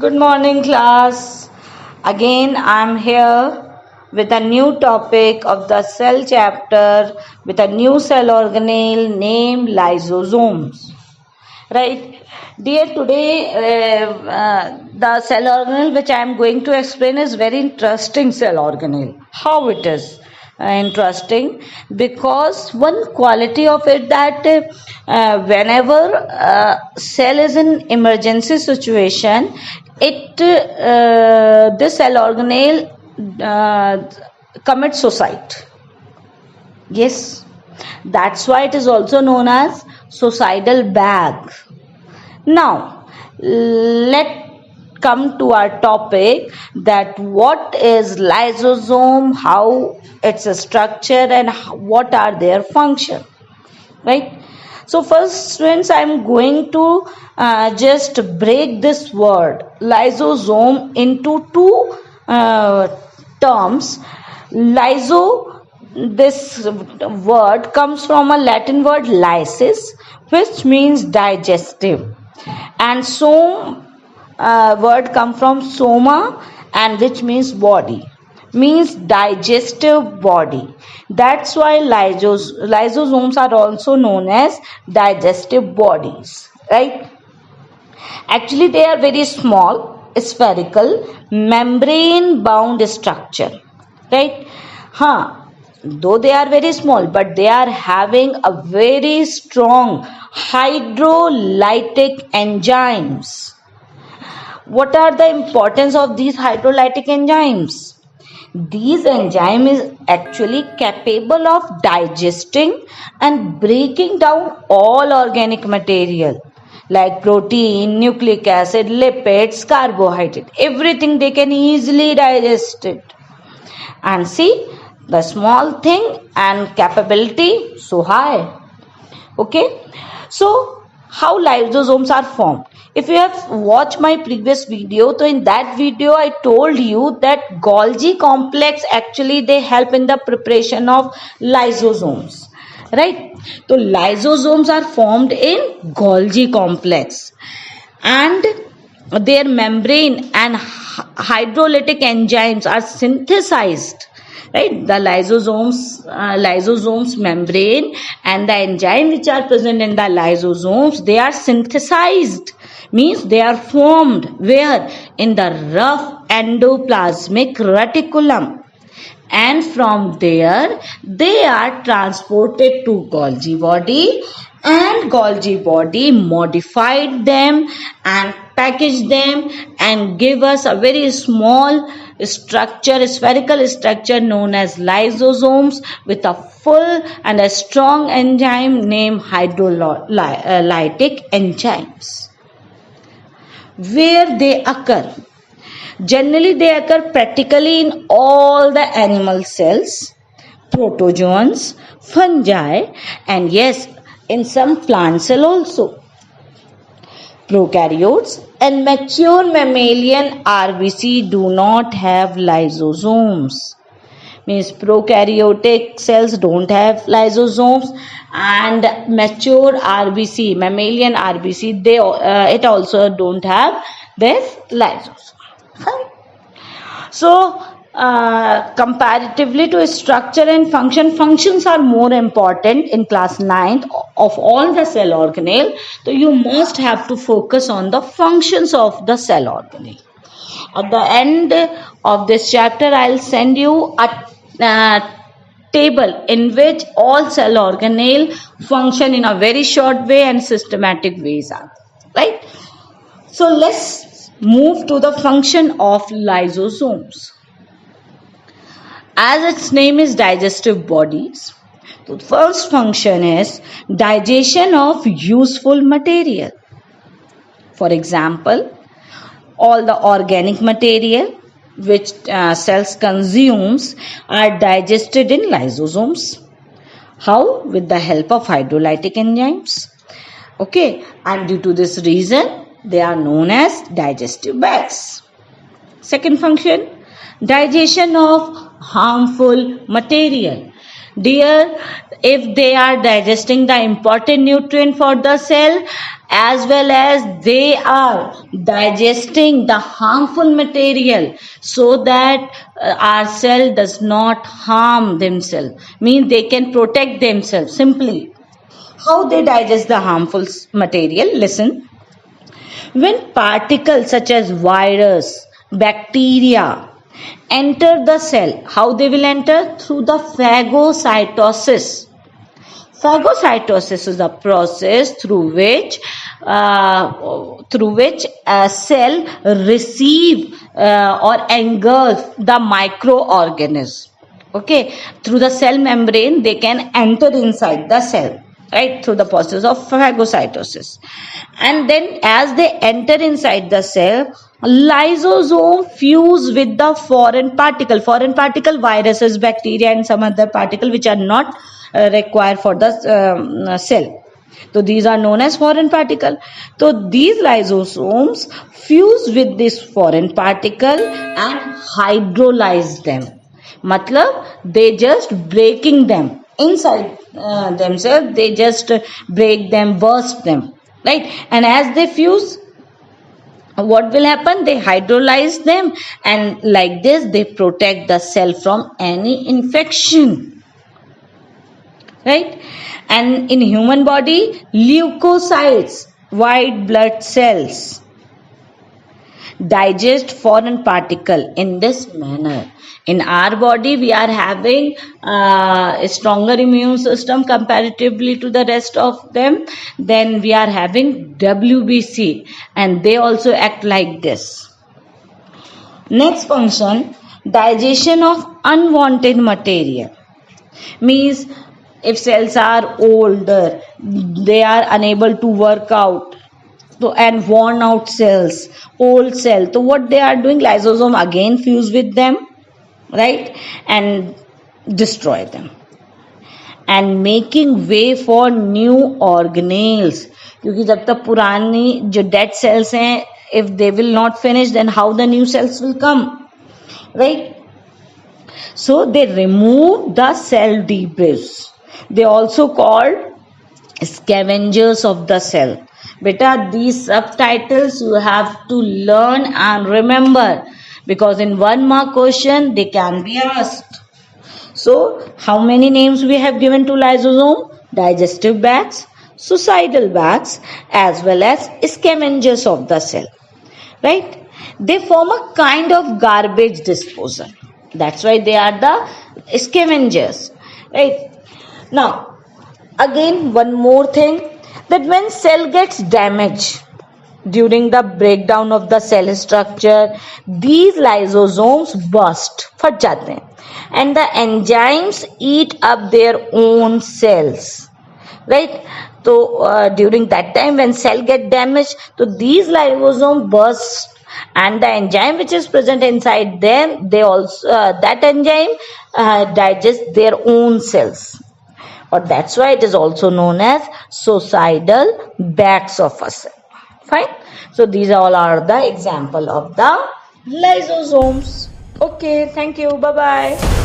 Good morning, class. Again, I'm here with a new topic of the cell chapter with a new cell organelle named lysosomes. Right, dear. Today, the cell organelle which I am going to explain is very interesting cell organelle. How it is interesting? Because one quality of it that whenever cell is in emergency situation, it this cell organelle commits suicide. Yes, that's why it is also known as suicidal bag. Now, let come to our topic that what is lysosome, how its structure and what are their function, right? So first, students, I'm going to just break this word lysosome into two terms. Lyso, this word comes from a Latin word lysis, which means digestive, and some word come from soma, and which means body, means digestive body. That's why lysosomes are also known as digestive bodies, right? Actually, they are very small, spherical, membrane bound structure, right? Though they are very small, but they are having a very strong hydrolytic enzymes. What are the importance of these hydrolytic enzymes? These enzymes is actually capable of digesting and breaking down all organic material like protein, nucleic acid, lipids, carbohydrate. Everything they can easily digest it. And see, the small thing and capability so high. Okay, so how lysosomes are formed? If you have watched my previous video, so in that video I told you that Golgi complex actually they help in the preparation of lysosomes, right? So lysosomes are formed in Golgi complex, and their membrane and hydrolytic enzymes are synthesized, right? The lysosomes membrane and the enzyme which are present in the lysosomes, they are synthesized, means they are formed where? In the rough endoplasmic reticulum, and from there they are transported to Golgi body, and Golgi body modified them and packaged them and give us a very small structure, spherical structure known as lysosomes, with a full and a strong enzyme named hydrolytic enzymes. Where they occur? Generally, they occur practically in all the animal cells, protozoans, fungi, and yes, in some plant cell also. Prokaryotes and mature mammalian RBC do not have lysosomes. Means prokaryotic cells don't have lysosomes, and mature RBC, mammalian RBC, they it also don't have this lysosomes. So, comparatively to structure and functions are more important in class 9th of all the cell organelle. So, you must have to focus on the functions of the cell organelle. At the end of this chapter, I'll send you a table in which all cell organelle function in a very short way and systematic ways are, right? So, let's move to the function of lysosomes. As its name is digestive bodies, the first function is digestion of useful material. For example, all the organic material which cells consumes are digested in lysosomes. How? With the help of hydrolytic enzymes. Okay, and due to this reason, they are known as digestive bags. Second function, digestion of harmful material. Dear, if they are digesting the important nutrient for the cell, as well as they are digesting the harmful material, so that our cell does not harm themselves, means they can protect themselves. Simply how they digest the harmful material, listen. When particles such as virus, bacteria enter the cell, how they will enter? Through the phagocytosis. Phagocytosis is a process through which a cell receive or engulf the microorganism. Okay, through the cell membrane they can enter inside the cell, right, through the process of phagocytosis. And then as they enter inside the cell, lysosome fuse with the foreign particle, viruses, bacteria and some other particle which are not required for the cell. So these are known as foreign particle. So these lysosomes fuse with this foreign particle and hydrolyze them. Matlab they just breaking them inside themselves, they just break them, burst them, right? And as they fuse, what will happen? They hydrolyze them, and like this they protect the cell from any infection, right? And in human body, leukocytes, white blood cells, digest foreign particle in this manner. In our body we are having a stronger immune system comparatively to the rest of them. Then we are having WBC, and they also act like this. Next function, digestion of unwanted material, means if cells are older, they are unable to work out, so, and worn out cells, old cell, so what they are doing, lysosome again fuse with them, right, and destroy them, and making way for new organelles. क्योंकि जब तक पुरानी जो dead cells हैं, if they will not finish, then how the new cells will come, right? So they remove the cell debris. They also called scavengers of the cell. Beta, these subtitles you have to learn and remember, because in 1 mark question they can be asked. So how many names we have given to lysosome? Digestive bags, suicidal bags, as well as scavengers of the cell, right? They form a kind of garbage disposal. That's why they are the scavengers, right? Now again one more thing, that when cell gets damaged during the breakdown of the cell structure, these lysosomes burst, फट जाते हैं, and the enzymes eat up their own cells, right? So during that time when cell get damaged, so these lysosomes burst, and the enzyme which is present inside them, they also that enzyme digest their own cells, or that's why it is also known as suicidal bags of a cell. Fine. So these all are the example of the lysosomes. Okay, thank you. Bye bye.